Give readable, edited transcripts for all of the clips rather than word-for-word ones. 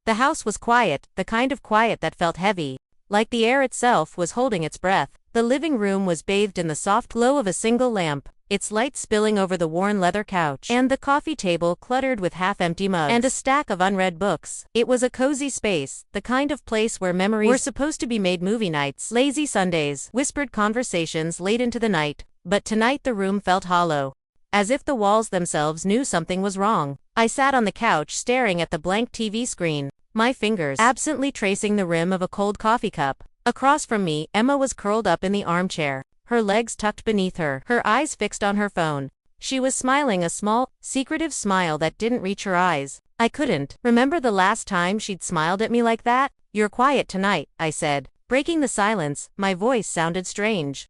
The house was quiet, the kind of quiet that felt heavy, like the air itself was holding its breath. The living room was bathed in the soft glow of a single lamp, its light spilling over the worn leather couch, and the coffee table cluttered with half-empty mugs and a stack of unread books. It was a cozy space, the kind of place where memories were supposed to be made: movie nights, lazy Sundays, whispered conversations late into the night. But tonight the room felt hollow, as if the walls themselves knew something was wrong. I sat on the couch staring at the blank TV screen, my fingers absently tracing the rim of a cold coffee cup. Across from me, Emma was curled up in the armchair, her legs tucked beneath her, her eyes fixed on her phone. She was smiling, a small, secretive smile that didn't reach her eyes. I couldn't remember the last time she'd smiled at me like that. "You're quiet tonight," I said, breaking the silence. My voice sounded strange,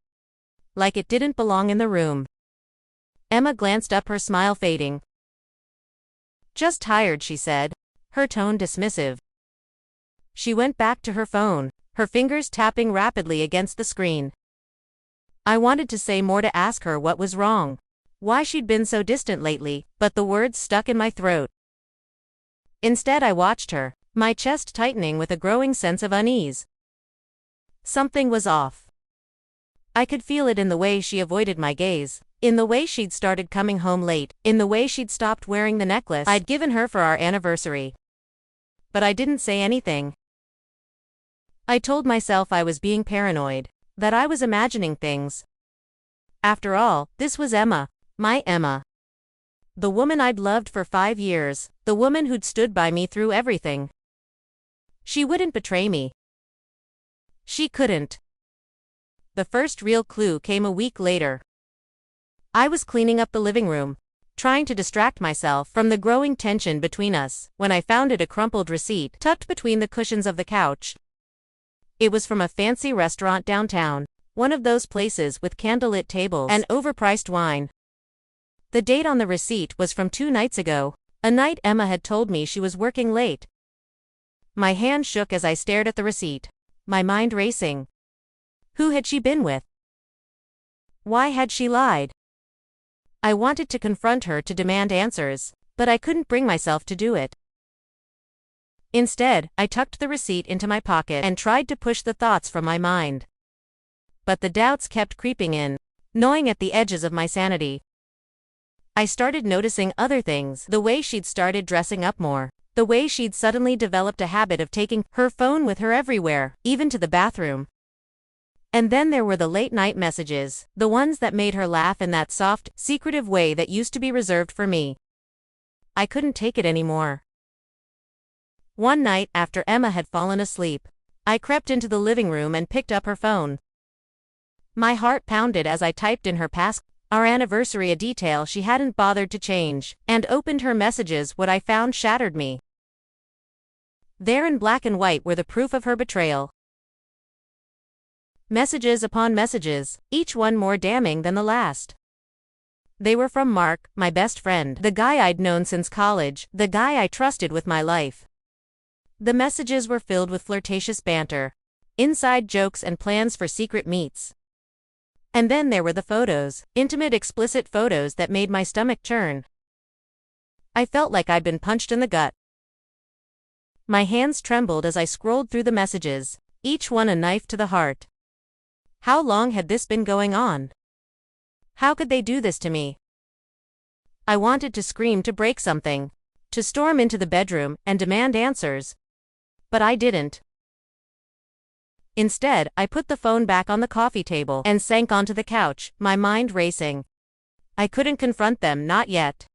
like it didn't belong in the room. Emma glanced up, her smile fading. "Just tired," she said, her tone dismissive. She went back to her phone, her fingers tapping rapidly against the screen. I wanted to say more, to ask her what was wrong, why she'd been so distant lately, but the words stuck in my throat. Instead, I watched her, my chest tightening with a growing sense of unease. Something was off. I could feel it in the way she avoided my gaze, in the way she'd started coming home late, in the way she'd stopped wearing the necklace I'd given her for our anniversary. But I didn't say anything. I told myself I was being paranoid, that I was imagining things. After all, this was Emma, my Emma. The woman I'd loved for 5 years, the woman who'd stood by me through everything. She wouldn't betray me. She couldn't. The first real clue came a week later. I was cleaning up the living room, trying to distract myself from the growing tension between us, when I found a crumpled receipt tucked between the cushions of the couch. It was from a fancy restaurant downtown, one of those places with candlelit tables and overpriced wine. The date on the receipt was from 2 nights ago, a night Emma had told me she was working late. My hand shook as I stared at the receipt, my mind racing. Who had she been with? Why had she lied? I wanted to confront her, to demand answers, but I couldn't bring myself to do it. Instead, I tucked the receipt into my pocket and tried to push the thoughts from my mind. But the doubts kept creeping in, gnawing at the edges of my sanity. I started noticing other things: the way she'd started dressing up more, the way she'd suddenly developed a habit of taking her phone with her everywhere, even to the bathroom. And then there were the late-night messages, the ones that made her laugh in that soft, secretive way that used to be reserved for me. I couldn't take it anymore. One night, after Emma had fallen asleep, I crept into the living room and picked up her phone. My heart pounded as I typed in her past, our anniversary, a detail she hadn't bothered to change, and opened her messages. What I found shattered me. There in black and white were the proof of her betrayal. Messages upon messages, each one more damning than the last. They were from Mark, my best friend, the guy I'd known since college, the guy I trusted with my life. The messages were filled with flirtatious banter, inside jokes, and plans for secret meets. And then there were the photos, intimate, explicit photos that made my stomach churn. I felt like I'd been punched in the gut. My hands trembled as I scrolled through the messages, each one a knife to the heart. How long had this been going on? How could they do this to me? I wanted to scream, to break something, to storm into the bedroom and demand answers. But I didn't. Instead, I put the phone back on the coffee table and sank onto the couch, my mind racing. I couldn't confront them, not yet.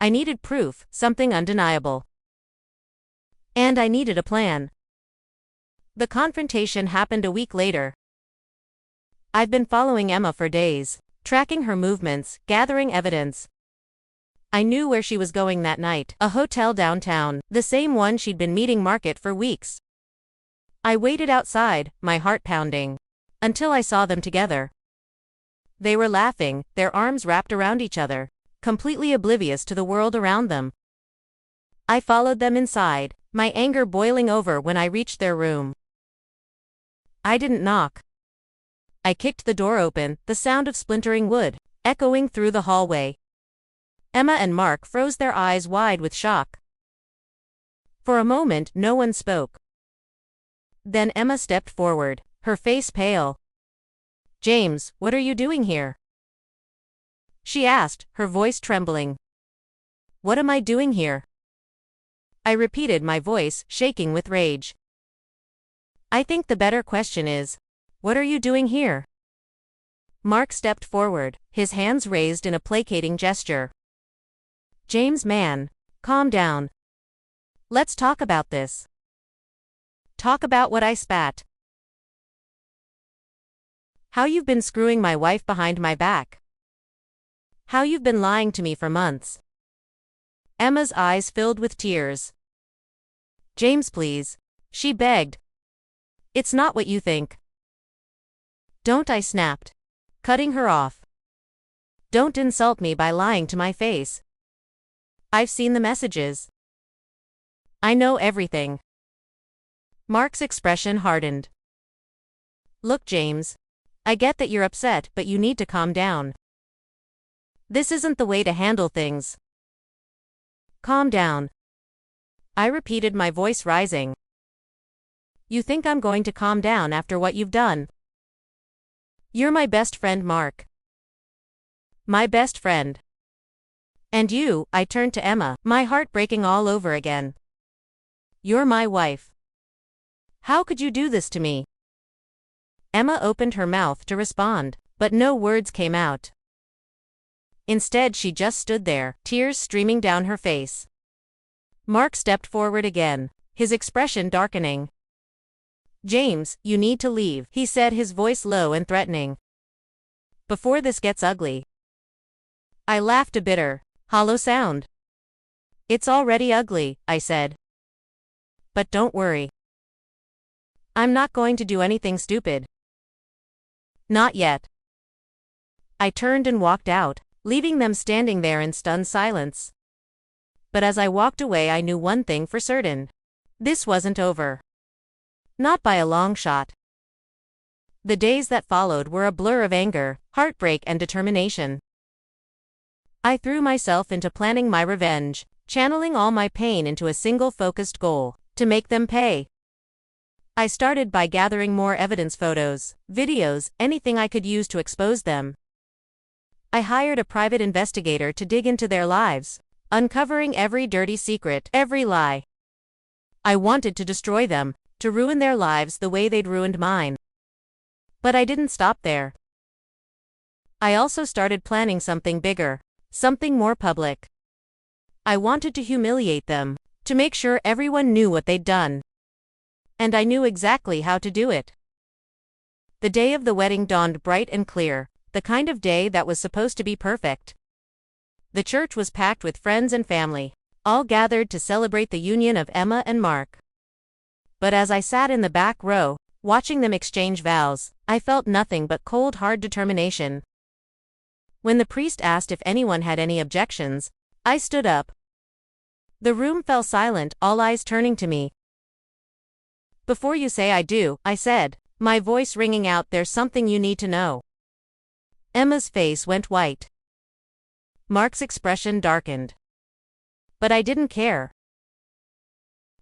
I needed proof, something undeniable. And I needed a plan. The confrontation happened a week later. I've been following Emma for days, tracking her movements, gathering evidence. I knew where she was going that night, a hotel downtown, the same one she'd been meeting Mark at for weeks. I waited outside, my heart pounding, until I saw them together. They were laughing, their arms wrapped around each other, completely oblivious to the world around them. I followed them inside, my anger boiling over when I reached their room. I didn't knock. I kicked the door open, the sound of splintering wood echoing through the hallway. Emma and Mark froze, their eyes wide with shock. For a moment, no one spoke. Then Emma stepped forward, her face pale. "James, what are you doing here?" she asked, her voice trembling. "What am I doing here?" I repeated, my voice shaking with rage. "I think the better question is, what are you doing here?" Mark stepped forward, his hands raised in a placating gesture. "James, man, calm down. Let's talk about this. Talk about what I spat. How you've been screwing my wife behind my back. How you've been lying to me for months." Emma's eyes filled with tears. "James, please," she begged. "It's not what you think." "Don't," I snapped, cutting her off. "Don't insult me by lying to my face. I've seen the messages. I know everything." Mark's expression hardened. "Look, James, I get that you're upset, but you need to calm down. This isn't the way to handle things. Calm down." I repeated, my voice rising. "You think I'm going to calm down after what you've done? You're my best friend, Mark. My best friend. And you," I turned to Emma, my heart breaking all over again. "You're my wife. How could you do this to me?" Emma opened her mouth to respond, but no words came out. Instead, she just stood there, tears streaming down her face. Mark stepped forward again, his expression darkening. "James, you need to leave," he said, his voice low and threatening. "Before this gets ugly." I laughed, a bitter, hollow sound. "It's already ugly," I said. "But don't worry. I'm not going to do anything stupid. Not yet." I turned and walked out, leaving them standing there in stunned silence. But as I walked away, I knew one thing for certain. This wasn't over. Not by a long shot. The days that followed were a blur of anger, heartbreak, and determination. I threw myself into planning my revenge, channeling all my pain into a single focused goal: to make them pay. I started by gathering more evidence, photos, videos, anything I could use to expose them. I hired a private investigator to dig into their lives, uncovering every dirty secret, every lie. I wanted to destroy them, to ruin their lives the way they'd ruined mine. But I didn't stop there. I also started planning something bigger, something more public. I wanted to humiliate them, to make sure everyone knew what they'd done. And I knew exactly how to do it. The day of the wedding dawned bright and clear, the kind of day that was supposed to be perfect. The church was packed with friends and family, all gathered to celebrate the union of Emma and Mark. But as I sat in the back row, watching them exchange vows, I felt nothing but cold, hard determination. When the priest asked if anyone had any objections, I stood up. The room fell silent, all eyes turning to me. "Before you say I do," I said, my voice ringing out, "there's something you need to know." Emma's face went white. Mark's expression darkened. But I didn't care.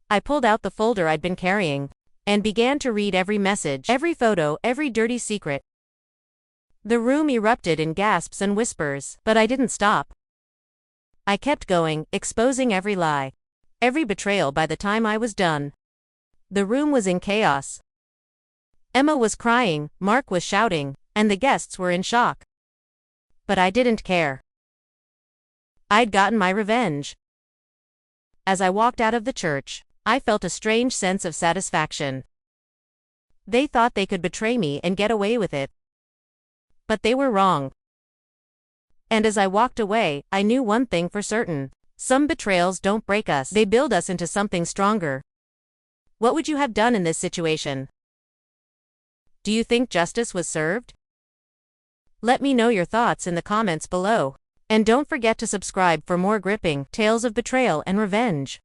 I pulled out the folder I'd been carrying, and began to read every message, every photo, every dirty secret. The room erupted in gasps and whispers, but I didn't stop. I kept going, exposing every lie, every betrayal. By the time I was done, the room was in chaos. Emma was crying, Mark was shouting, and the guests were in shock. But I didn't care. I'd gotten my revenge. As I walked out of the church, I felt a strange sense of satisfaction. They thought they could betray me and get away with it. But they were wrong. And as I walked away, I knew one thing for certain: some betrayals don't break us, they build us into something stronger. What would you have done in this situation? Do you think justice was served? Let me know your thoughts in the comments below. And don't forget to subscribe for more gripping tales of betrayal and revenge.